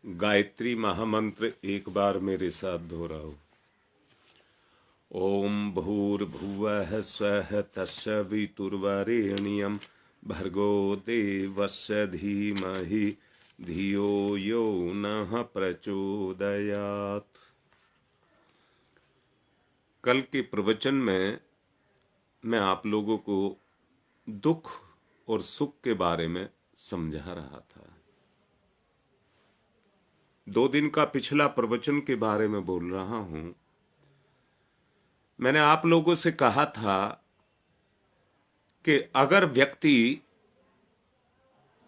गायत्री महामंत्र एक बार मेरे साथ दोहराओ। ओम भूर्भुवः स्वः तस्सवितुर्वरेण्यं भर्गो देवस्य धीमहि धियो यो नः प्रचोदयात्। कल के प्रवचन में मैं आप लोगों को दुख और सुख के बारे में समझा रहा था। 2 दिन का पिछला प्रवचन के बारे में बोल रहा हूं। मैंने आप लोगों से कहा था कि अगर व्यक्ति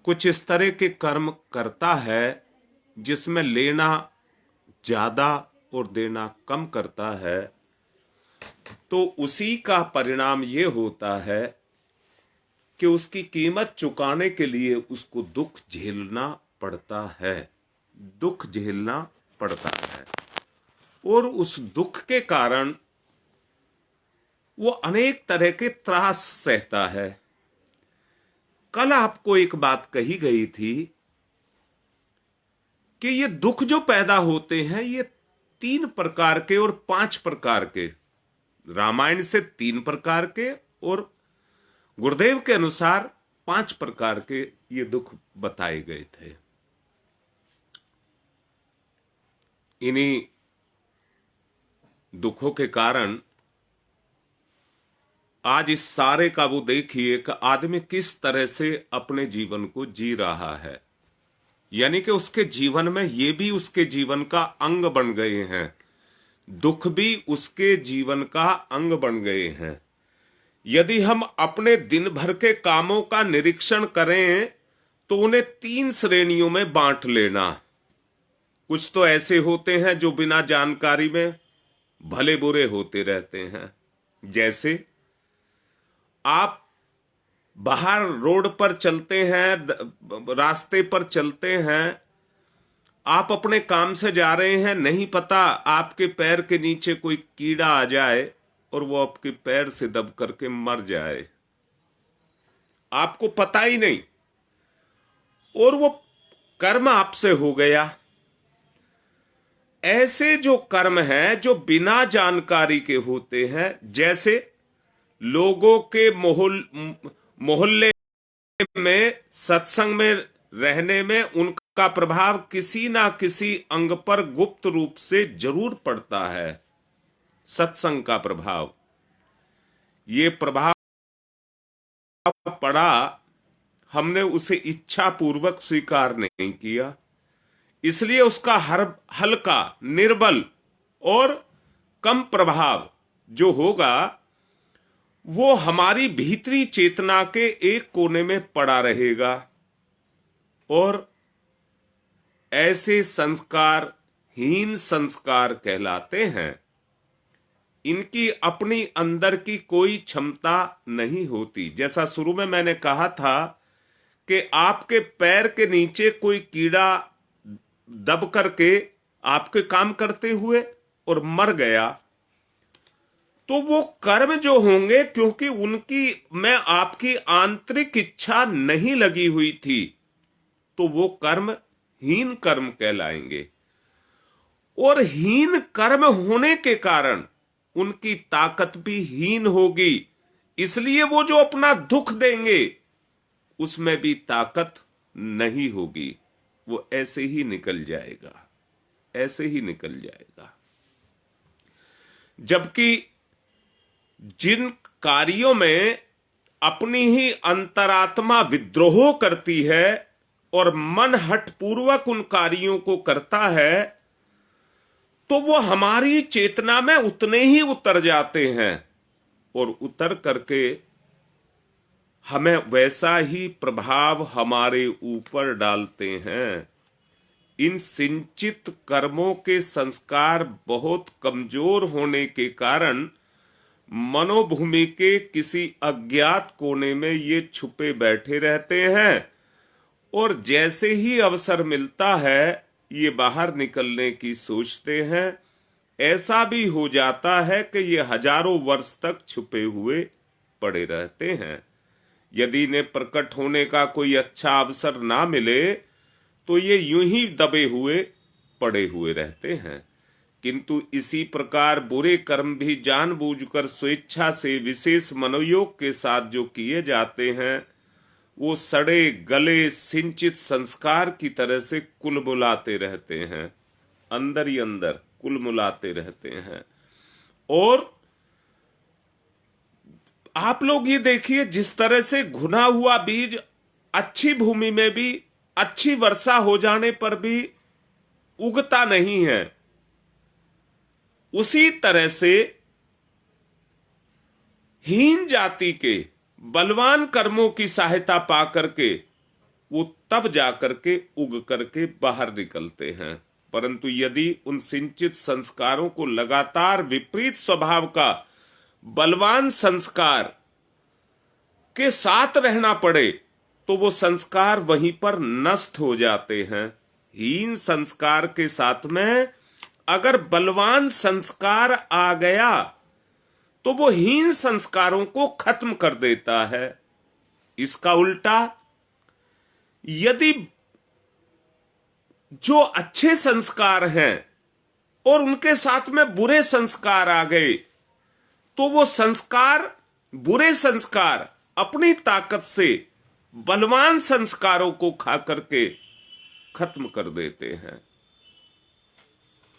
कुछ इस तरह के कर्म करता है जिसमें लेना ज्यादा और देना कम करता है, तो उसी का परिणाम ये होता है कि उसकी कीमत चुकाने के लिए उसको दुख झेलना पड़ता है। दुख झेलना पड़ता है और उस दुख के कारण वो अनेक तरह के त्रास सहता है। कल आपको एक बात कही गई थी कि ये दुख जो पैदा होते हैं ये 3 प्रकार के और 5 प्रकार के, रामायण से 3 प्रकार के और गुरुदेव के अनुसार 5 प्रकार के ये दुख बताए गए थे। इन्हीं दुखों के कारण आज इस सारे का वो देखिए कि आदमी किस तरह से अपने जीवन को जी रहा है, यानी कि उसके जीवन में ये भी उसके जीवन का अंग बन गए हैं, दुख भी उसके जीवन का अंग बन गए हैं। यदि हम अपने दिन भर के कामों का निरीक्षण करें तो उन्हें 3 श्रेणियों में बांट लेना। कुछ तो ऐसे होते हैं जो बिना जानकारी में भले बुरे होते रहते हैं। जैसे आप बाहर रोड पर चलते हैं, रास्ते पर चलते हैं, आप अपने काम से जा रहे हैं, नहीं पता आपके पैर के नीचे कोई कीड़ा आ जाए और वो आपके पैर से दब करके मर जाए, आपको पता ही नहीं, और वो कर्म आपसे हो गया। ऐसे जो कर्म हैं जो बिना जानकारी के होते हैं, जैसे लोगों के मोहल्ले में सत्संग में रहने में उनका प्रभाव किसी ना किसी अंग पर गुप्त रूप से जरूर पड़ता है। सत्संग का प्रभाव, ये प्रभाव पड़ा, हमने उसे इच्छा पूर्वक स्वीकार नहीं किया, इसलिए उसका हल्का, निर्बल और कम प्रभाव जो होगा वो हमारी भीतरी चेतना के एक कोने में पड़ा रहेगा। और ऐसे संस्कार हीन संस्कार कहलाते हैं। इनकी अपनी अंदर की कोई क्षमता नहीं होती। जैसा शुरू में मैंने कहा था कि आपके पैर के नीचे कोई कीड़ा दब करके आपके काम करते हुए और मर गया, तो वो कर्म जो होंगे, क्योंकि उनकी में आपकी आंतरिक इच्छा नहीं लगी हुई थी, तो वो कर्म हीन कर्म कहलाएंगे। और हीन कर्म होने के कारण उनकी ताकत भी हीन होगी, इसलिए वो जो अपना दुख देंगे उसमें भी ताकत नहीं होगी, वो ऐसे ही निकल जाएगा, ऐसे ही निकल जाएगा। जबकि जिन कार्यों में अपनी ही अंतरात्मा विद्रोह करती है और मन हठपूर्वक उन कार्यों को करता है, तो वो हमारी चेतना में उतने ही उतर जाते हैं और उतर करके हमें वैसा ही प्रभाव हमारे ऊपर डालते हैं। इन संचित कर्मों के संस्कार बहुत कमजोर होने के कारण मनोभूमि के किसी अज्ञात कोने में ये छुपे बैठे रहते हैं और जैसे ही अवसर मिलता है ये बाहर निकलने की सोचते हैं। ऐसा भी हो जाता है कि ये हजारों वर्ष तक छुपे हुए पड़े रहते हैं। यदि इन्हें प्रकट होने का कोई अच्छा अवसर ना मिले तो ये यूं ही दबे हुए पड़े हुए रहते हैं। किंतु इसी प्रकार बुरे कर्म भी जानबूझकर स्वेच्छा से विशेष मनोयोग के साथ जो किए जाते हैं, वो सड़े गले सिंचित संस्कार की तरह से कुलमुलाते रहते हैं, अंदर ही अंदर कुलमुलाते रहते हैं। और आप लोग ये देखिए, जिस तरह से घुना हुआ बीज अच्छी भूमि में भी अच्छी वर्षा हो जाने पर भी उगता नहीं है, उसी तरह से हीन जाति के बलवान कर्मों की सहायता पा करके वो तब जाकर के उग करके बाहर निकलते हैं। परंतु यदि उन सिंचित संस्कारों को लगातार विपरीत स्वभाव का बलवान संस्कार के साथ रहना पड़े, तो वो संस्कार वहीं पर नष्ट हो जाते हैं। हीन संस्कार के साथ में अगर बलवान संस्कार आ गया तो वो हीन संस्कारों को खत्म कर देता है। इसका उल्टा, यदि जो अच्छे संस्कार हैं और उनके साथ में बुरे संस्कार आ गए, तो वो संस्कार, बुरे संस्कार अपनी ताकत से बलवान संस्कारों को खा करके खत्म कर देते हैं।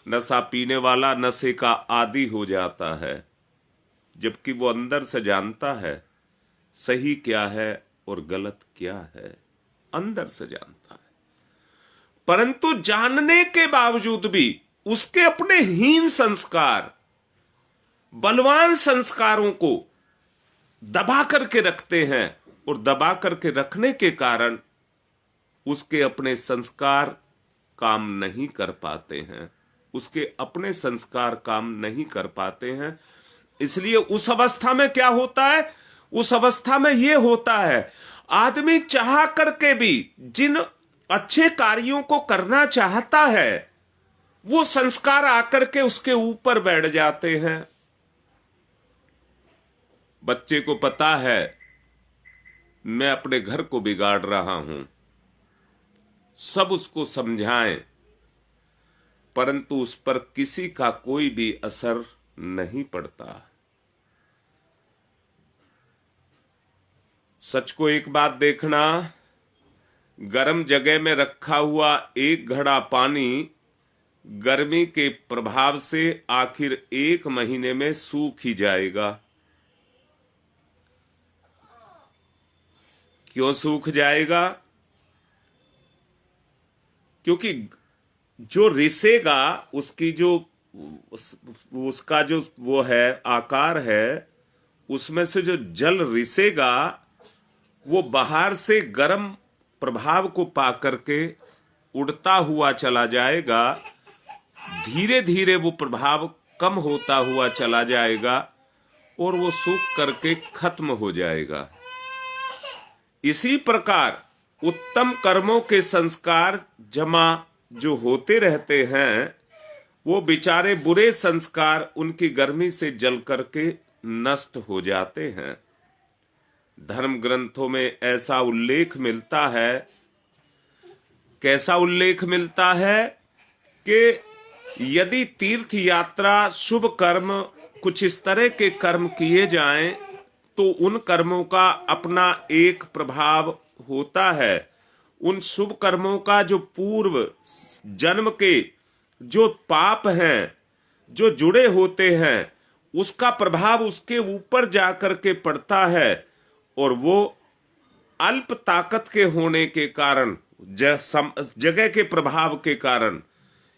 नशा पीने वाला नशे का आदी हो जाता है, जबकि वो अंदर से जानता है सही क्या है और गलत क्या है, अंदर से जानता है। परंतु जानने के बावजूद भी उसके अपने हीन संस्कार बलवान संस्कारों को दबा करके रखते हैं, और दबा करके रखने के कारण उसके अपने संस्कार काम नहीं कर पाते हैं, उसके अपने संस्कार काम नहीं कर पाते हैं। इसलिए उस अवस्था में क्या होता है, उस अवस्था में यह होता है, आदमी चाह करके भी जिन अच्छे कार्यों को करना चाहता है, वो संस्कार आकर के उसके ऊपर बैठ जाते हैं। बच्चे को पता है मैं अपने घर को बिगाड़ रहा हूं, सब उसको समझाएं, परंतु उस पर किसी का कोई भी असर नहीं पड़ता। सच को एक बात देखना, गर्म जगह में रखा हुआ एक घड़ा पानी गर्मी के प्रभाव से आखिर 1 महीने में सूख ही जाएगा। क्यों सूख जाएगा? क्योंकि जो रिसेगा, उसकी जो उसका जो वो है आकार है, उसमें से जो जल रिसेगा वो बाहर से गर्म प्रभाव को पा करके उड़ता हुआ चला जाएगा। धीरे धीरे वो प्रभाव कम होता हुआ चला जाएगा और वो सूख करके खत्म हो जाएगा। इसी प्रकार उत्तम कर्मों के संस्कार जमा जो होते रहते हैं, वो बेचारे बुरे संस्कार उनकी गर्मी से जल करके नष्ट हो जाते हैं। धर्म ग्रंथों में ऐसा उल्लेख मिलता है, कैसा उल्लेख मिलता है कि यदि तीर्थ यात्रा शुभ कर्म कुछ इस तरह के कर्म किए जाएं, तो उन कर्मों का अपना एक प्रभाव होता है। उन शुभ कर्मों का जो पूर्व जन्म के जो पाप हैं, जो जुड़े होते हैं, उसका प्रभाव उसके ऊपर जाकर के पड़ता है, और वो अल्प ताकत के होने के कारण, जगह के प्रभाव के कारण,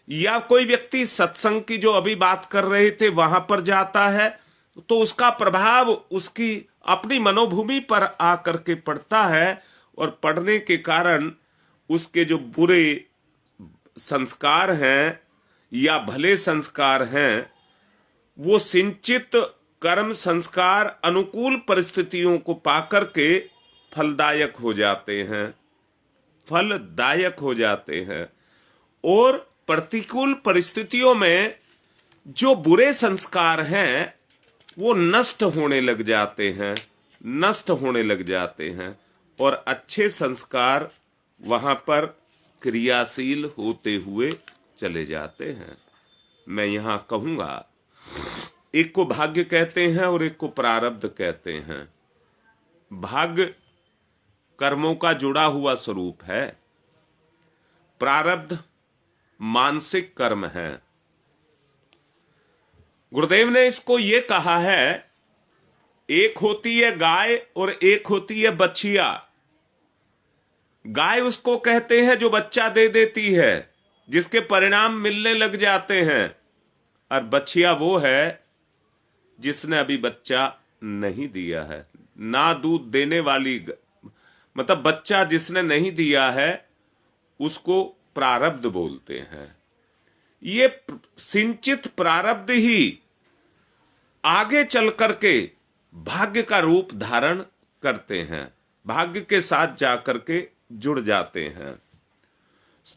या कोई व्यक्ति सत्संग की जो अभी बात कर रहे थे वहां पर जाता है, तो उसका प्रभाव उसकी अपनी मनोभूमि पर आकर के पड़ता है, और पड़ने के कारण उसके जो बुरे संस्कार हैं या भले संस्कार हैं, वो सिंचित कर्म संस्कार अनुकूल परिस्थितियों को पाकर के फलदायक हो जाते हैं, फलदायक हो जाते हैं। और प्रतिकूल परिस्थितियों में जो बुरे संस्कार हैं वो नष्ट होने लग जाते हैं, नष्ट होने लग जाते हैं, और अच्छे संस्कार वहां पर क्रियाशील होते हुए चले जाते हैं। मैं यहां कहूंगा, एक को भाग्य कहते हैं और एक को प्रारब्ध कहते हैं। भाग्य कर्मों का जुड़ा हुआ स्वरूप है, प्रारब्ध मानसिक कर्म है। गुरुदेव ने इसको ये कहा है, एक होती है गाय और एक होती है बछिया। गाय उसको कहते हैं जो बच्चा दे देती है, जिसके परिणाम मिलने लग जाते हैं, और बछिया वो है जिसने अभी बच्चा नहीं दिया है। ना दूध देने वाली, मतलब बच्चा जिसने नहीं दिया है, उसको प्रारब्ध बोलते हैं। ये सिंचित प्रारब्ध ही आगे चल करके भाग्य का रूप धारण करते हैं, भाग्य के साथ जाकर के जुड़ जाते हैं।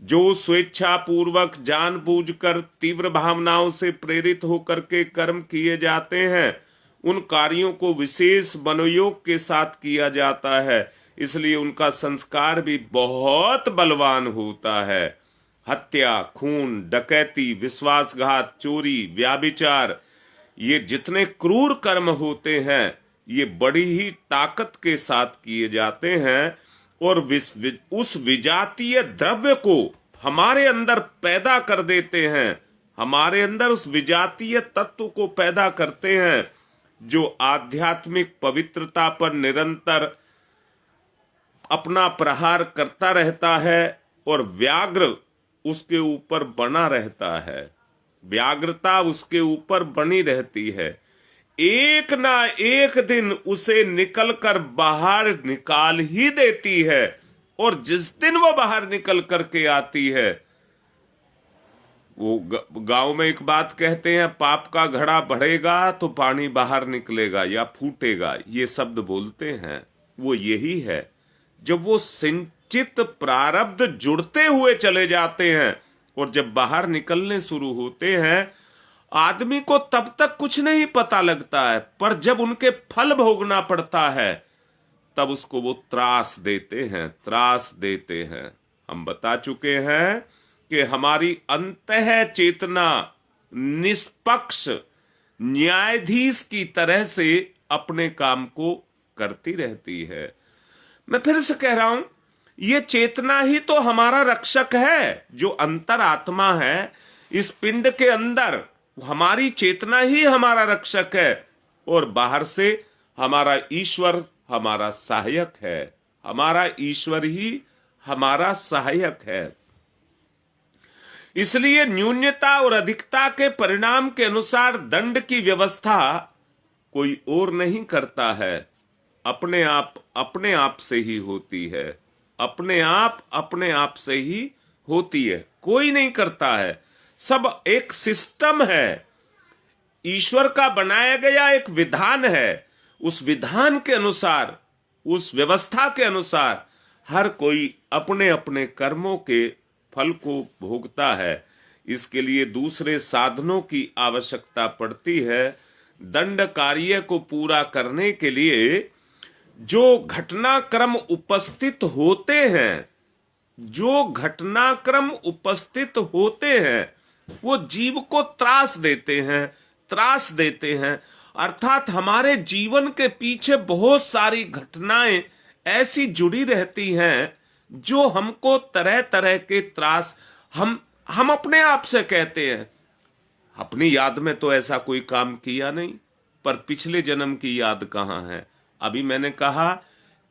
जो स्वेच्छा पूर्वक जानबूझकर तीव्र भावनाओं से प्रेरित होकर के कर्म किए जाते हैं, उन कार्यों को विशेष मनोयोग के साथ किया जाता है, इसलिए उनका संस्कार भी बहुत बलवान होता है। हत्या, खून, डकैती, विश्वासघात, चोरी, व्याभिचार, ये जितने क्रूर कर्म होते हैं, ये बड़ी ही ताकत के साथ किए जाते हैं, और उस विजातीय द्रव्य को हमारे अंदर पैदा कर देते हैं, हमारे अंदर उस विजातीय तत्व को पैदा करते हैं, जो आध्यात्मिक पवित्रता पर निरंतर अपना प्रहार करता रहता है, और व्याघ्र उसके ऊपर बना रहता है, व्याग्रता उसके ऊपर बनी रहती है। एक ना एक दिन उसे निकलकर बाहर निकाल ही देती है, और जिस दिन वो बाहर निकल करके आती है, वो गांव में एक बात कहते हैं, पाप का घड़ा बढ़ेगा तो पानी बाहर निकलेगा या फूटेगा, ये शब्द बोलते हैं, वो यही है। जब वो संचित प्रारब्ध जुड़ते हुए चले जाते हैं और जब बाहर निकलने शुरू होते हैं, आदमी को तब तक कुछ नहीं पता लगता है, पर जब उनके फल भोगना पड़ता है तब उसको वो त्रास देते हैं, त्रास देते हैं। हम बता चुके हैं कि हमारी अंतः चेतना निष्पक्ष न्यायाधीश की तरह से अपने काम को करती रहती है। मैं फिर से कह रहा हूं, ये चेतना ही तो हमारा रक्षक है। जो अंतर आत्मा है इस पिंड के अंदर, हमारी चेतना ही हमारा रक्षक है, और बाहर से हमारा ईश्वर हमारा सहायक है, हमारा ईश्वर ही हमारा सहायक है। इसलिए न्यूनता और अधिकता के परिणाम के अनुसार दंड की व्यवस्था कोई और नहीं करता है, अपने आप से ही होती है, अपने आप से ही होती है, कोई नहीं करता है। सब एक सिस्टम है, ईश्वर का बनाया गया एक विधान है। उस विधान के अनुसार, उस व्यवस्था के अनुसार हर कोई अपने अपने कर्मों के फल को भोगता है। इसके लिए दूसरे साधनों की आवश्यकता पड़ती है। दंड कार्य को पूरा करने के लिए जो घटनाक्रम उपस्थित होते हैं, जो घटनाक्रम उपस्थित होते हैं, वो जीव को त्रास देते हैं, त्रास देते हैं। अर्थात हमारे जीवन के पीछे बहुत सारी घटनाएं ऐसी जुड़ी रहती हैं जो हमको तरह तरह के त्रास, हम अपने आप से कहते हैं, अपनी याद में तो ऐसा कोई काम किया नहीं, पर पिछले जन्म की याद कहां है। अभी मैंने कहा,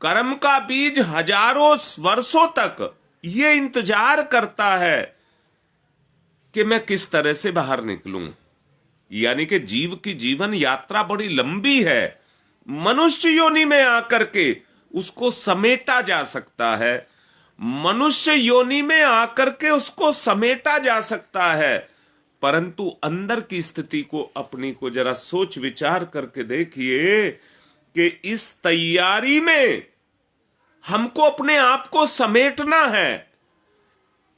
कर्म का बीज हजारों वर्षों तक ये इंतजार करता है कि मैं किस तरह से बाहर निकलूं। यानी कि जीव की जीवन यात्रा बड़ी लंबी है। मनुष्य योनि में आकर के उसको समेटा जा सकता है, मनुष्य योनि में आकर के उसको समेटा जा सकता है, परंतु अंदर की स्थिति को, अपनी को जरा सोच विचार करके देखिए कि इस तैयारी में हमको अपने आप को समेटना है।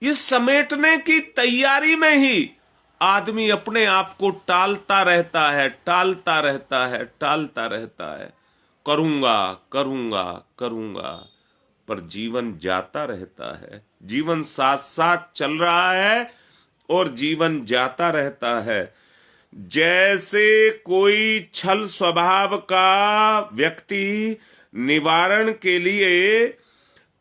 इस समेटने की तैयारी में ही आदमी अपने आप को टालता रहता है, टालता रहता है, टालता रहता है। करूंगा करूंगा करूंगा, पर जीवन जाता रहता है, जीवन साथ साथ चल रहा है और जीवन जाता रहता है। जैसे कोई छल स्वभाव का व्यक्ति निवारण के लिए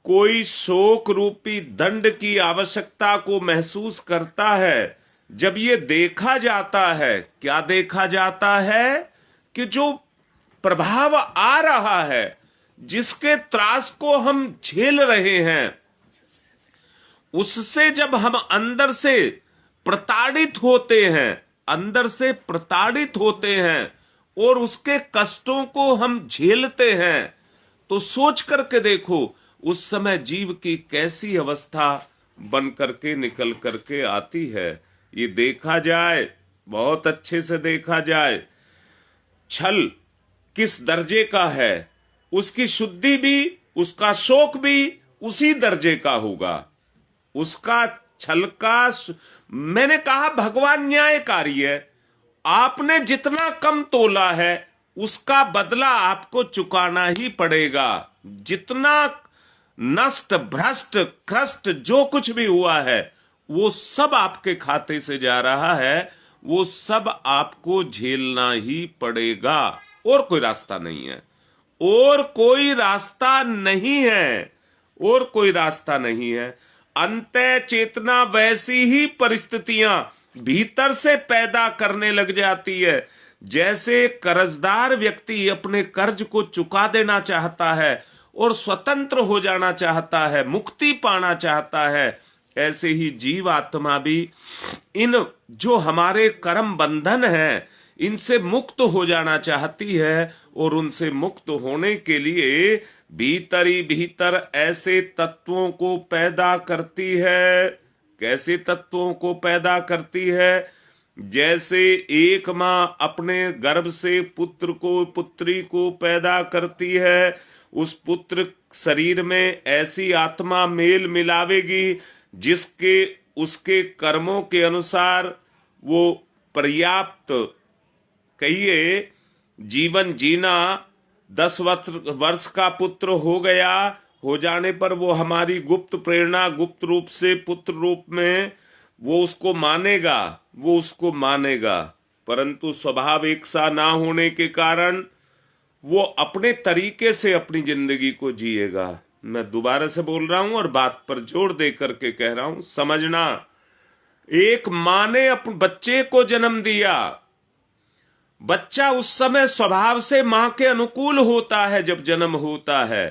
कोई शोक रूपी दंड की आवश्यकता को महसूस करता है, जब ये देखा जाता है, क्या देखा जाता है कि जो प्रभाव आ रहा है, जिसके त्रास को हम झेल रहे हैं, उससे जब हम अंदर से प्रताड़ित होते हैं, अंदर से प्रताड़ित होते हैं और उसके कष्टों को हम झेलते हैं, तो सोच करके देखो उस समय जीव की कैसी अवस्था बन करके निकल करके आती है। ये देखा जाए, बहुत अच्छे से देखा जाए, छल किस दर्जे का है, उसकी शुद्धि भी, उसका शोक भी उसी दर्जे का होगा। उसका छल का, मैंने कहा भगवान न्यायकारी है। आपने जितना कम तोला है उसका बदला आपको चुकाना ही पड़ेगा। जितना नष्ट भ्रष्ट क्रस्ट जो कुछ भी हुआ है वो सब आपके खाते से जा रहा है, वो सब आपको झेलना ही पड़ेगा। और कोई रास्ता नहीं है, और कोई रास्ता नहीं है, और कोई रास्ता नहीं है। अंतः चेतना वैसी ही परिस्थितियां भीतर से पैदा करने लग जाती है। जैसे कर्जदार व्यक्ति अपने कर्ज को चुका देना चाहता है और स्वतंत्र हो जाना चाहता है, मुक्ति पाना चाहता है, ऐसे ही जीव आत्मा भी इन जो हमारे कर्म बंधन हैं इनसे मुक्त हो जाना चाहती है। और उनसे मुक्त होने के लिए भीतर ही भीतर ऐसे तत्वों को पैदा करती है। कैसे तत्वों को पैदा करती है? जैसे एक माँ अपने गर्भ से पुत्र को, पुत्री को पैदा करती है, उस पुत्र शरीर में ऐसी आत्मा मेल मिलावेगी जिसके उसके कर्मों के अनुसार वो पर्याप्त कहिए जीवन जीना। 10 वर्ष का पुत्र हो गया, हो जाने पर वो हमारी गुप्त प्रेरणा, गुप्त रूप से पुत्र रूप में वो उसको मानेगा, वो उसको मानेगा। परंतु स्वभाव एक सा ना होने के कारण वो अपने तरीके से अपनी जिंदगी को जिएगा। मैं दोबारा से बोल रहा हूं और बात पर जोर दे करके कह रहा हूं, समझना। एक माँ ने अपने बच्चे को जन्म दिया, बच्चा उस समय स्वभाव से मां के अनुकूल होता है जब जन्म होता है,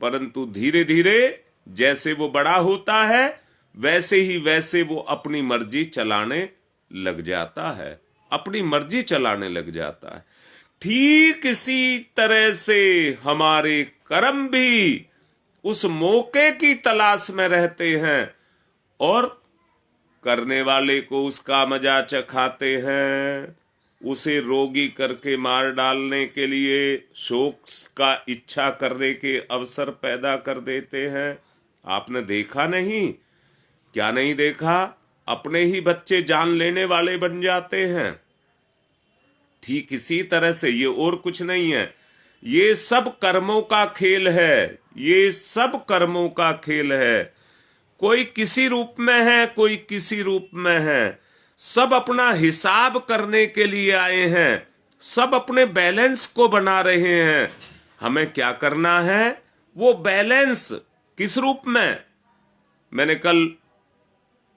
परंतु धीरे धीरे जैसे वो बड़ा होता है वैसे वो अपनी मर्जी चलाने लग जाता है, अपनी मर्जी चलाने लग जाता है। ठीक इसी तरह से हमारे कर्म भी उस मौके की तलाश में रहते हैं और करने वाले को उसका मजा चखाते हैं, उसे रोगी करके मार डालने के लिए शोक का इच्छा करने के अवसर पैदा कर देते हैं। आपने देखा नहीं? क्या नहीं देखा? अपने ही बच्चे जान लेने वाले बन जाते हैं। ठीक इसी तरह से ये और कुछ नहीं है, ये सब कर्मों का खेल है, ये सब कर्मों का खेल है। कोई किसी रूप में है, कोई किसी रूप में है, सब अपना हिसाब करने के लिए आए हैं, सब अपने बैलेंस को बना रहे हैं। हमें क्या करना है? वो बैलेंस किस रूप में? मैंने कल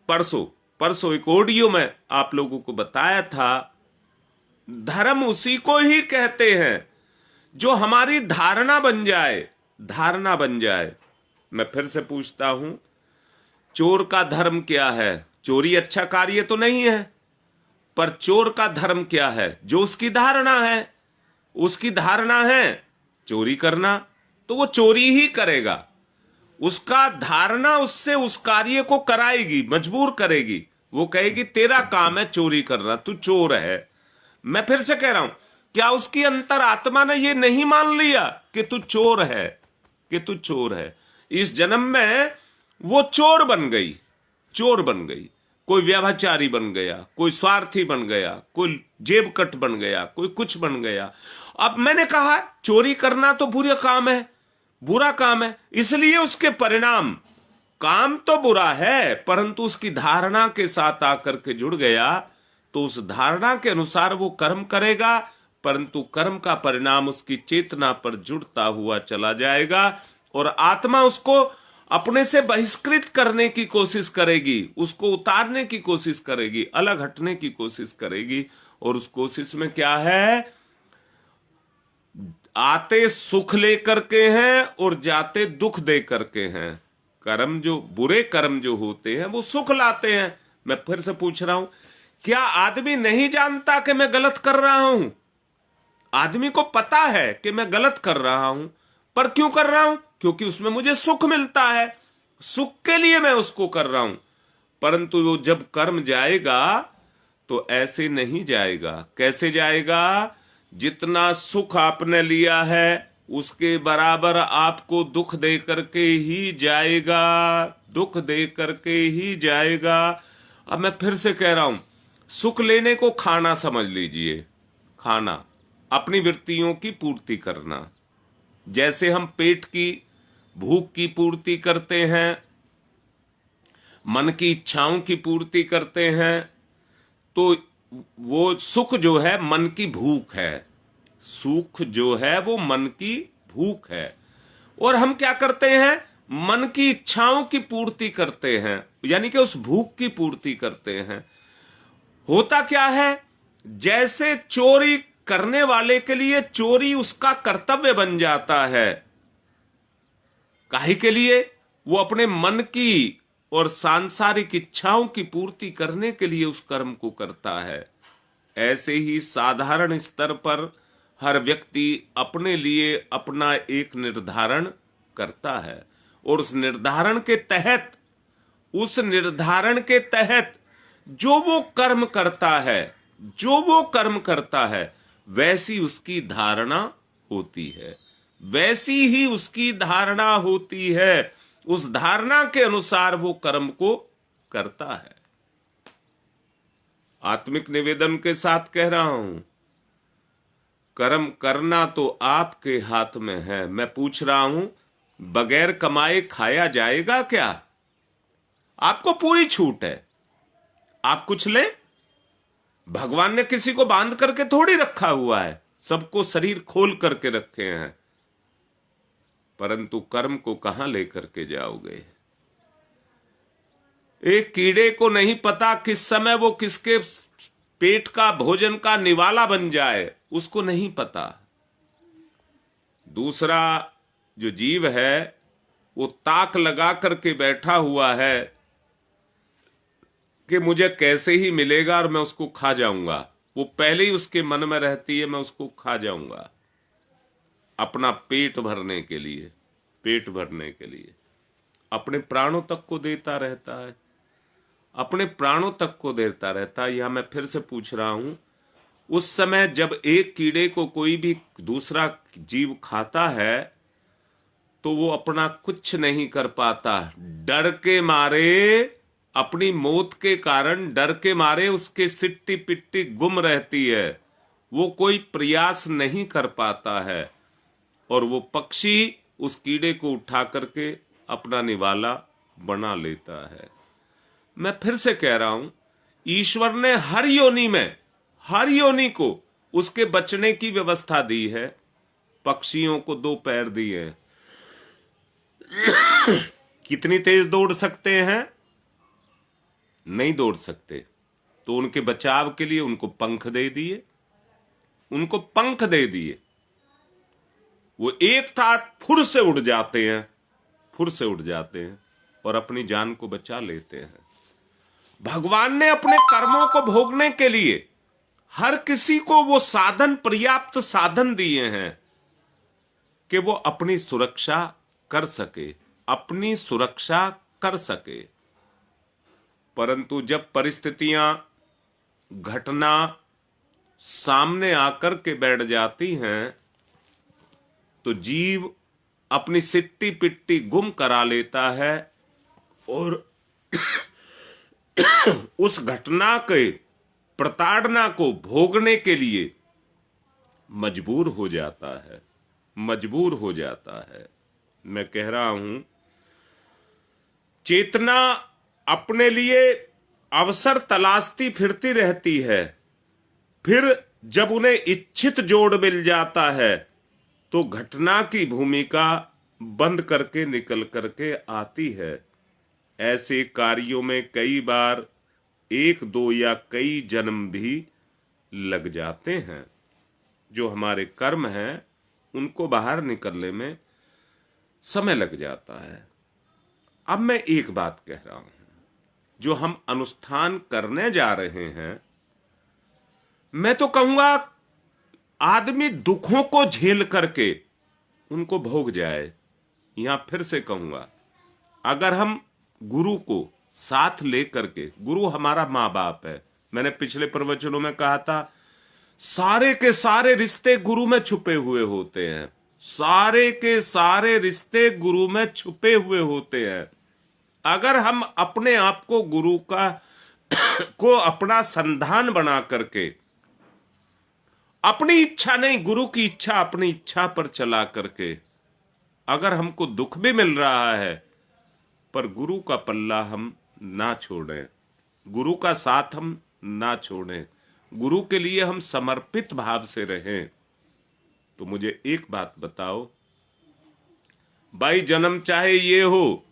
परसों एक ऑडियो में आप लोगों को बताया था, धर्म उसी को ही कहते हैं जो हमारी धारणा बन जाए, धारणा बन जाए। मैं फिर से पूछता हूं, चोर का धर्म क्या है? चोरी अच्छा कार्य तो नहीं है, पर चोर का धर्म क्या है? जो उसकी धारणा है, उसकी धारणा है चोरी करना, तो वो चोरी ही करेगा। उसका धारणा उससे उस कार्य को कराएगी, मजबूर करेगी। वो कहेगी तेरा काम है चोरी करना, तू चोर है। मैं फिर से कह रहा हूं, क्या उसकी अंतरात्मा ने ये नहीं मान लिया कि तू चोर है, कि तू चोर है? इस जन्म में वो चोर बन गई, चोर बन गई। कोई व्यभिचारी बन गया, कोई स्वार्थी बन गया, कोई जेबकट बन गया, कोई कुछ बन गया। अब मैंने कहा चोरी करना तो बुरा काम है, बुरा काम है, इसलिए उसके परिणाम, काम तो बुरा है परंतु उसकी धारणा के साथ आकर के जुड़ गया तो उस धारणा के अनुसार वो कर्म करेगा, परंतु कर्म का परिणाम उसकी चेतना पर जुड़ता हुआ चला जाएगा और आत्मा उसको अपने से बहिष्कृत करने की कोशिश करेगी, उसको उतारने की कोशिश करेगी, अलग हटने की कोशिश करेगी। और उस कोशिश में क्या है, आते सुख लेकर के हैं और जाते दुख दे करके हैं। कर्म जो बुरे कर्म जो होते हैं वो सुख लाते हैं। मैं फिर से पूछ रहा हूं, क्या आदमी नहीं जानता कि मैं गलत कर रहा हूं? आदमी को पता है कि मैं गलत कर रहा हूं, पर क्यों कर रहा हूं? क्योंकि उसमें मुझे सुख मिलता है, सुख के लिए मैं उसको कर रहा हूं। परंतु वो जब कर्म जाएगा तो ऐसे नहीं जाएगा। कैसे जाएगा? जितना सुख आपने लिया है उसके बराबर आपको दुख दे करके ही जाएगा, दुख दे करके ही जाएगा। अब मैं फिर से कह रहा हूं, सुख लेने को खाना समझ लीजिए। खाना, अपनी वृत्तियों की पूर्ति करना। जैसे हम पेट की भूख की पूर्ति करते हैं, मन की इच्छाओं की पूर्ति करते हैं, तो वो सुख जो है मन की भूख है, सुख जो है वो मन की भूख है। और हम क्या करते हैं? मन की इच्छाओं की पूर्ति करते हैं, यानी कि उस भूख की पूर्ति करते हैं। होता क्या है, जैसे चोरी करने वाले के लिए चोरी उसका कर्तव्य बन जाता है। काहे के लिए? वो अपने मन की और सांसारिक इच्छाओं की पूर्ति करने के लिए उस कर्म को करता है। ऐसे ही साधारण स्तर पर हर व्यक्ति अपने लिए अपना एक निर्धारण करता है और उस निर्धारण के तहत जो वो कर्म करता है वैसी उसकी धारणा होती है, वैसी ही उसकी धारणा होती है। उस धारणा के अनुसार वो कर्म को करता है। आत्मिक निवेदन के साथ कह रहा हूं, कर्म करना तो आपके हाथ में है। मैं पूछ रहा हूं, बगैर कमाए खाया जाएगा क्या? आपको पूरी छूट है, आप कुछ ले। भगवान ने किसी को बांध करके थोड़ी रखा हुआ है, सबको शरीर खोल करके रखे हैं। परंतु कर्म को कहां लेकर के जाओगे? एक कीड़े को नहीं पता किस समय वो किसके पेट का भोजन का निवाला बन जाए, उसको नहीं पता। दूसरा जो जीव है वो ताक लगा करके बैठा हुआ है कि मुझे कैसे ही मिलेगा और मैं उसको खा जाऊंगा। वो पहले ही उसके मन में रहती है, मैं उसको खा जाऊंगा, अपना पेट भरने के लिए, पेट भरने के लिए अपने प्राणों तक को देता रहता है, अपने प्राणों तक को देता रहता है। यहां मैं फिर से पूछ रहा हूं, उस समय जब एक कीड़े को कोई भी दूसरा जीव खाता है तो वो अपना कुछ नहीं कर पाता, डर के मारे, अपनी मौत के कारण डर के मारे उसके सिट्टी पिट्टी गुम रहती है, वो कोई प्रयास नहीं कर पाता है और वो पक्षी उस कीड़े को उठा करके अपना निवाला बना लेता है। मैं फिर से कह रहा हूं, ईश्वर ने हर योनि को उसके बचने की व्यवस्था दी है। पक्षियों को 2 पैर दिए हैं, कितनी तेज दौड़ सकते हैं? नहीं दौड़ सकते, तो उनके बचाव के लिए उनको पंख दे दिए, उनको पंख दे दिए। वो एक साथ फुर से उड़ जाते हैं, फुर से उड़ जाते हैं और अपनी जान को बचा लेते हैं। भगवान ने अपने कर्मों को भोगने के लिए हर किसी को वो साधन, पर्याप्त साधन दिए हैं कि वो अपनी सुरक्षा कर सके, अपनी सुरक्षा कर सके। परंतु जब परिस्थितियां, घटना सामने आकर के बैठ जाती हैं तो जीव अपनी सिट्टी पिट्टी गुम करा लेता है और उस घटना के प्रताड़ना को भोगने के लिए मजबूर हो जाता है, मजबूर हो जाता है। मैं कह रहा हूं, चेतना अपने लिए अवसर तलाशती फिरती रहती है, फिर जब उन्हें इच्छित जोड़ मिल जाता है तो घटना की भूमिका बंद करके निकल करके आती है। ऐसे कार्यों में कई बार एक दो या कई जन्म भी लग जाते हैं। जो हमारे कर्म हैं उनको बाहर निकलने में समय लग जाता है। अब मैं एक बात कह रहा हूं, जो हम अनुष्ठान करने जा रहे हैं, मैं तो कहूंगा आदमी दुखों को झेल करके उनको भोग जाए। यहां फिर से कहूंगा, अगर हम गुरु को साथ लेकर के, गुरु हमारा माँ बाप है, मैंने पिछले प्रवचनों में कहा था, सारे के सारे रिश्ते गुरु में छुपे हुए होते हैं। सारे के सारे रिश्ते गुरु में छुपे हुए होते हैं। अगर हम अपने आप को गुरु का को अपना संधान बना करके, अपनी इच्छा नहीं, गुरु की इच्छा, अपनी इच्छा पर चला करके, अगर हमको दुख भी मिल रहा है पर गुरु का पल्ला हम ना छोड़ें, गुरु का साथ हम ना छोड़ें, गुरु के लिए हम समर्पित भाव से रहें, तो मुझे एक बात बताओ भाई, जन्म चाहे ये हो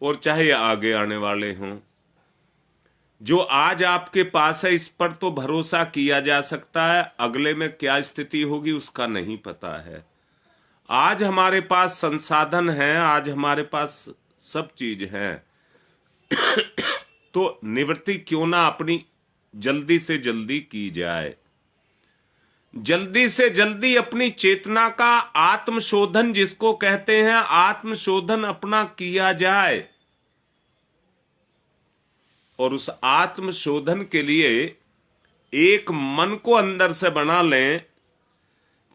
और चाहे आगे आने वाले हों, जो आज आपके पास है इस पर तो भरोसा किया जा सकता है, अगले में क्या स्थिति होगी उसका नहीं पता है। आज हमारे पास संसाधन हैं, आज हमारे पास सब चीज है, तो निवृत्ति क्यों ना अपनी जल्दी से जल्दी की जाए। जल्दी से जल्दी अपनी चेतना का आत्मशोधन, जिसको कहते हैं आत्मशोधन, अपना किया जाए। और उस आत्मशोधन के लिए एक मन को अंदर से बना लें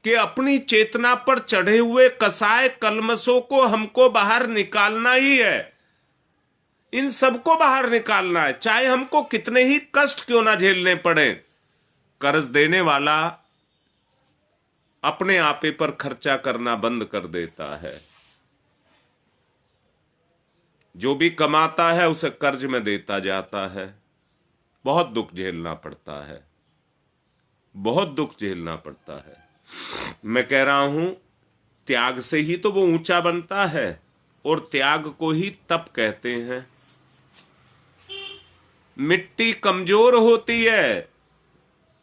कि अपनी चेतना पर चढ़े हुए कसाय कलमशों को हमको बाहर निकालना ही है। इन सबको बाहर निकालना है, चाहे हमको कितने ही कष्ट क्यों ना झेलने पड़े। कर्ज देने वाला अपने आपे पर खर्चा करना बंद कर देता है, जो भी कमाता है उसे कर्ज में देता जाता है। बहुत दुख झेलना पड़ता है, बहुत दुख झेलना पड़ता है। मैं कह रहा हूं, त्याग से ही तो वो ऊंचा बनता है, और त्याग को ही तप कहते हैं। मिट्टी कमजोर होती है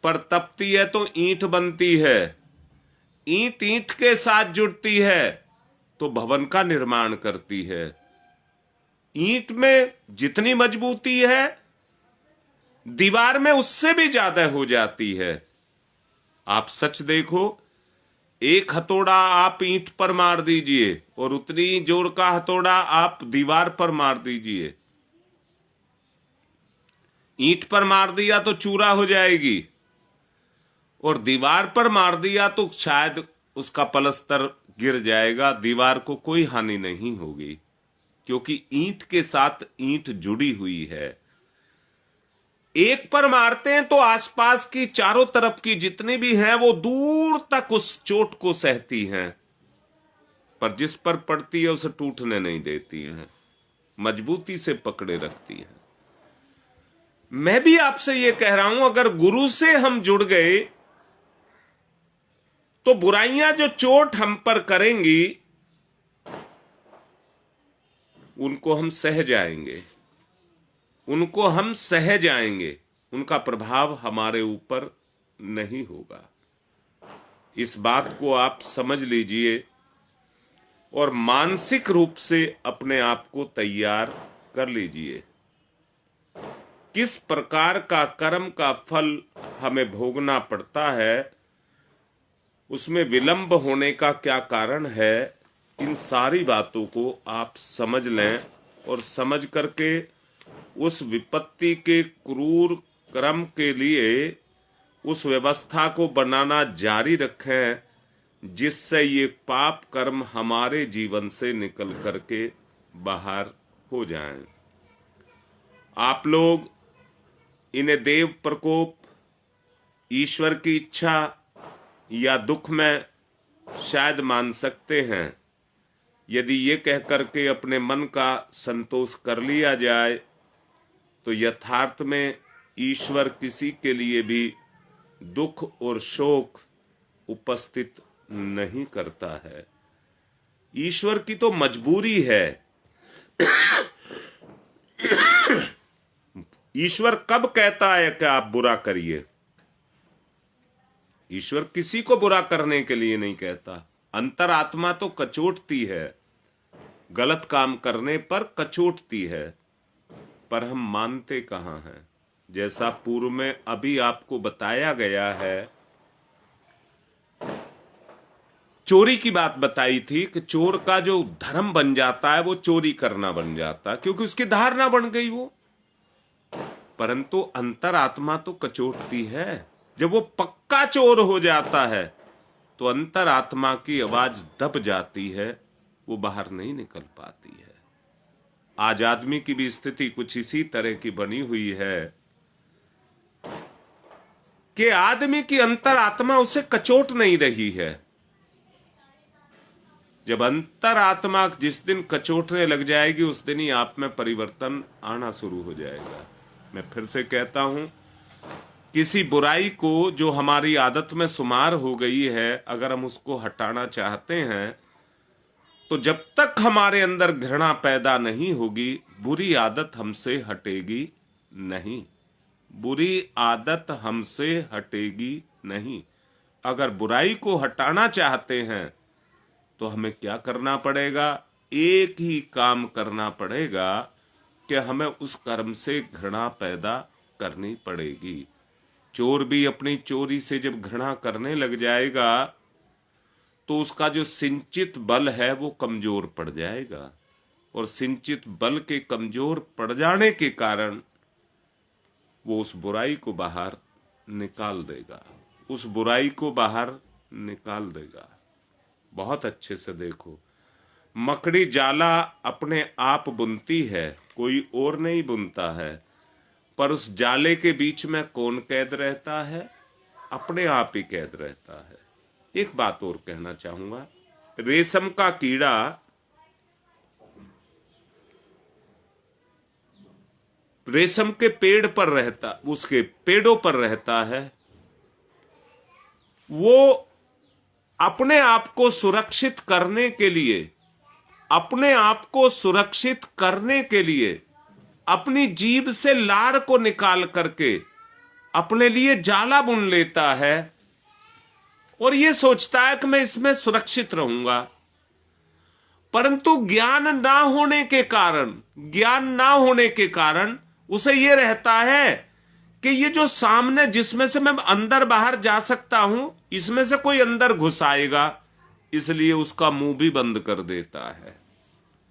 पर तपती है तो ईंट बनती है। ईंट ईंट के साथ जुड़ती है तो भवन का निर्माण करती है। ईंट में जितनी मजबूती है दीवार में उससे भी ज्यादा हो जाती है। आप सच देखो, एक हथौड़ा आप ईंट पर मार दीजिए और उतनी जोर का हथौड़ा आप दीवार पर मार दीजिए। ईंट पर मार दिया तो चूरा हो जाएगी, और दीवार पर मार दिया तो शायद उसका पलस्तर गिर जाएगा, दीवार को कोई हानि नहीं होगी, क्योंकि ईंट के साथ ईंट जुड़ी हुई है। एक पर मारते हैं तो आसपास की चारों तरफ की जितनी भी हैं वो दूर तक उस चोट को सहती हैं, पर जिस पर पड़ती है उसे टूटने नहीं देती हैं, मजबूती से पकड़े रखती हैं। मैं भी आपसे ये कह रहा हूं, अगर गुरु से हम जुड़ गए तो बुराइयां जो चोट हम पर करेंगी उनको हम सह जाएंगे, उनको हम सह जाएंगे, उनका प्रभाव हमारे ऊपर नहीं होगा। इस बात को आप समझ लीजिए और मानसिक रूप से अपने आप को तैयार कर लीजिए। किस प्रकार का कर्म का फल हमें भोगना पड़ता है, उसमें विलंब होने का क्या कारण है, इन सारी बातों को आप समझ लें और समझ करके उस विपत्ति के क्रूर क्रम के लिए उस व्यवस्था को बनाना जारी रखें, जिससे ये पाप कर्म हमारे जीवन से निकल करके बाहर हो जाएं। आप लोग इन्हें देव प्रकोप, ईश्वर की इच्छा या दुख में शायद मान सकते हैं, यदि ये कह करके अपने मन का संतोष कर लिया जाए तो यथार्थ में ईश्वर किसी के लिए भी दुख और शोक उपस्थित नहीं करता है। ईश्वर की तो मजबूरी है। ईश्वर कब कहता है कि आप बुरा करिए? ईश्वर किसी को बुरा करने के लिए नहीं कहता। अंतरात्मा तो कचोटती है, गलत काम करने पर कचोटती है, पर हम मानते कहां हैं। जैसा पूर्व में अभी आपको बताया गया है, चोरी की बात बताई थी कि चोर का जो धर्म बन जाता है वो चोरी करना बन जाता है, क्योंकि उसकी धारणा बन गई वो। परंतु अंतरात्मा तो कचोटती है। जब वो पक्का चोर हो जाता है तो अंतरात्मा की आवाज दब जाती है, वो बाहर नहीं निकल पाती है। आज आदमी की भी स्थिति कुछ इसी तरह की बनी हुई है कि आदमी की अंतरात्मा उसे कचोट नहीं रही है। जब अंतरात्मा जिस दिन कचोटने लग जाएगी उस दिन ही आप में परिवर्तन आना शुरू हो जाएगा। मैं फिर से कहता हूं, किसी बुराई को जो हमारी आदत में शुमार हो गई है, अगर हम उसको हटाना चाहते हैं तो जब तक हमारे अंदर घृणा पैदा नहीं होगी, बुरी आदत हमसे हटेगी नहीं। बुरी आदत हमसे हटेगी नहीं। अगर बुराई को हटाना चाहते हैं तो हमें क्या करना पड़ेगा? एक ही काम करना पड़ेगा कि हमें उस कर्म से घृणा पैदा करनी पड़ेगी। चोर भी अपनी चोरी से जब घृणा करने लग जाएगा तो उसका जो सिंचित बल है वो कमजोर पड़ जाएगा, और सिंचित बल के कमजोर पड़ जाने के कारण वो उस बुराई को बाहर निकाल देगा, उस बुराई को बाहर निकाल देगा। बहुत अच्छे से देखो, मकड़ी जाला अपने आप बुनती है, कोई और नहीं बुनता है, पर उस जाले के बीच में कौन कैद रहता है? अपने आप ही कैद रहता है। एक बात और कहना चाहूंगा, रेशम का कीड़ा रेशम के पेड़ पर रहता, उसके पेड़ों पर रहता है। वो अपने आप को सुरक्षित करने के लिए, अपने आप को सुरक्षित करने के लिए अपनी जीभ से लार को निकाल करके अपने लिए जाला बुन लेता है और ये सोचता है कि मैं इसमें सुरक्षित रहूंगा। परंतु ज्ञान ना होने के कारण उसे यह रहता है कि ये जो सामने जिसमें से मैं अंदर बाहर जा सकता हूं, इसमें से कोई अंदर घुस आएगा, इसलिए उसका मुंह भी बंद कर देता है,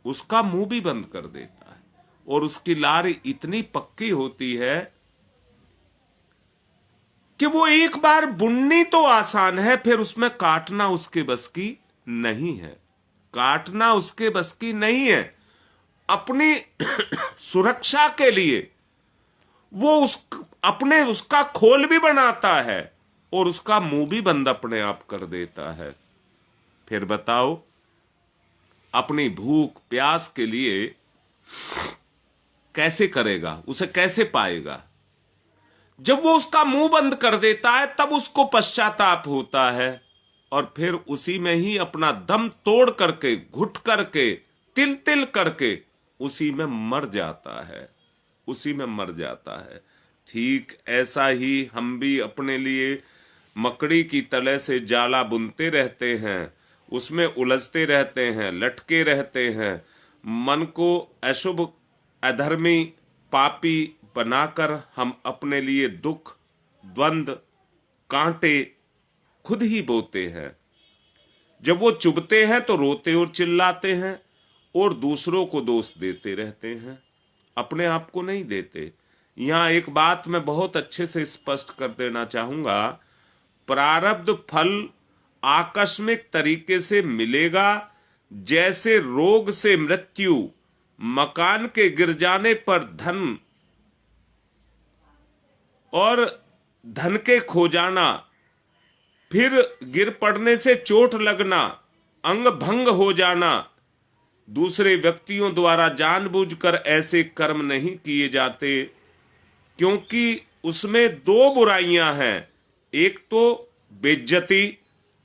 उसका मुंह भी बंद कर देता है। और उसकी लार इतनी पक्की होती है कि वो एक बार बुननी तो आसान है, फिर उसमें काटना उसके बस की नहीं है, काटना उसके बस की नहीं है। अपनी सुरक्षा के लिए वो उसका खोल भी बनाता है और उसका मुंह भी बंद अपने आप कर देता है। फिर बताओ, अपनी भूख प्यास के लिए कैसे करेगा, उसे कैसे पाएगा? जब वो उसका मुंह बंद कर देता है तब उसको पश्चाताप होता है, और फिर उसी में ही अपना दम तोड़ करके, घुट करके, तिल तिल करके उसी में मर जाता है, उसी में मर जाता है। ठीक ऐसा ही हम भी अपने लिए मकड़ी की तले से जाला बुनते रहते हैं, उसमें उलझते रहते हैं, लटके रहते हैं, मन को अशुभ, अधर्मी, पापी बनाकर हम अपने लिए दुख, द्वंद्व, कांटे खुद ही बोते हैं। जब वो चुभते हैं तो रोते और चिल्लाते हैं और दूसरों को दोष देते रहते हैं, अपने आप को नहीं देते। यहां एक बात मैं बहुत अच्छे से स्पष्ट कर देना चाहूंगा, प्रारब्ध फल आकस्मिक तरीके से मिलेगा। जैसे रोग से मृत्यु, मकान के गिर जाने पर धन और धन के खो जाना, फिर गिर पड़ने से चोट लगना, अंग भंग हो जाना, दूसरे व्यक्तियों द्वारा जानबूझकर ऐसे कर्म नहीं किए जाते, क्योंकि उसमें दो बुराइयां हैं। एक तो बेइज्जती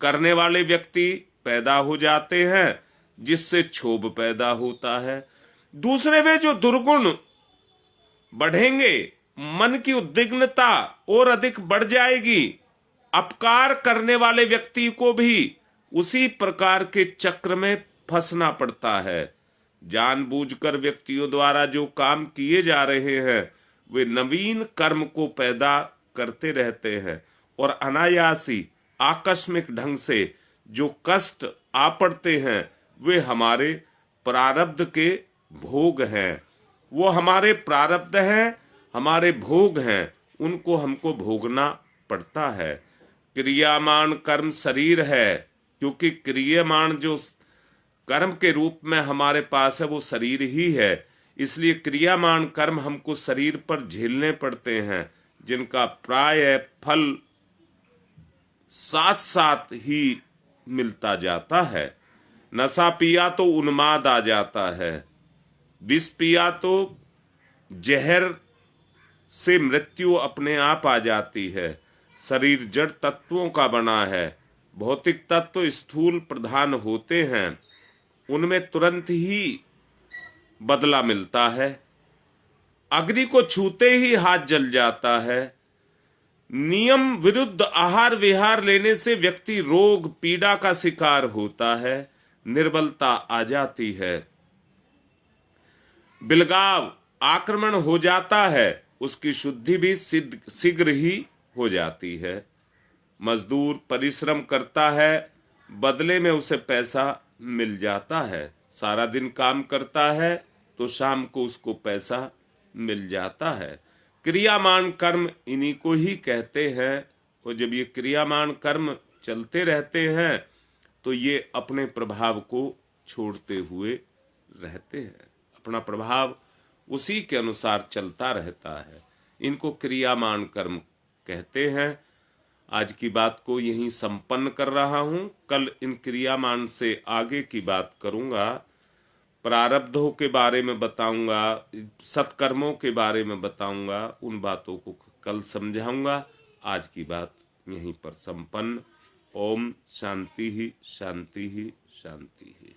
करने वाले व्यक्ति पैदा हो जाते हैं, जिससे क्षोभ पैदा होता है। दूसरे में जो दुर्गुण बढ़ेंगे, मन की उद्विग्नता और अधिक बढ़ जाएगी। अपकार करने वाले व्यक्ति को भी उसी प्रकार के चक्र में फंसना पड़ता है। जानबूझकर व्यक्तियों द्वारा जो काम किए जा रहे हैं वे नवीन कर्म को पैदा करते रहते हैं, और अनायासी आकस्मिक ढंग से जो कष्ट आ पड़ते हैं वे हमारे प्रारब्ध के भोग हैं। वो हमारे प्रारब्ध हैं, हमारे भोग हैं, उनको हमको भोगना पड़ता है। क्रियामान कर्म शरीर है, क्योंकि क्रियामान जो कर्म के रूप में हमारे पास है वो शरीर ही है। इसलिए क्रियामान कर्म हमको शरीर पर झेलने पड़ते हैं, जिनका प्राय फल साथ साथ ही मिलता जाता है। नशा पिया तो उन्माद आ जाता है, विष पिया तो जहर से मृत्यु अपने आप आ जाती है। शरीर जड़ तत्वों का बना है, भौतिक तत्व स्थूल प्रधान होते हैं, उनमें तुरंत ही बदला मिलता है। अग्नि को छूते ही हाथ जल जाता है। नियम विरुद्ध आहार विहार लेने से व्यक्ति रोग पीड़ा का शिकार होता है, निर्बलता आ जाती है, बिलगाव आक्रमण हो जाता है, उसकी शुद्धि भी शीघ्र ही हो जाती है। मजदूर परिश्रम करता है, बदले में उसे पैसा मिल जाता है। सारा दिन काम करता है तो शाम को उसको पैसा मिल जाता है। क्रियामान कर्म इन्हीं को ही कहते हैं, और जब ये क्रियामान कर्म चलते रहते हैं तो ये अपने प्रभाव को छोड़ते हुए रहते हैं। अपना प्रभाव उसी के अनुसार चलता रहता है। इनको क्रियामान कर्म कहते हैं। आज की बात को यहीं संपन्न कर रहा हूं। कल इन क्रियामान से आगे की बात करूंगा। प्रारब्धों के बारे में बताऊंगा, सत्कर्मों के बारे में बताऊंगा, उन बातों को कल समझाऊंगा। आज की बात यहीं पर संपन्न। ओम शांति ही शांति ही शांति ही।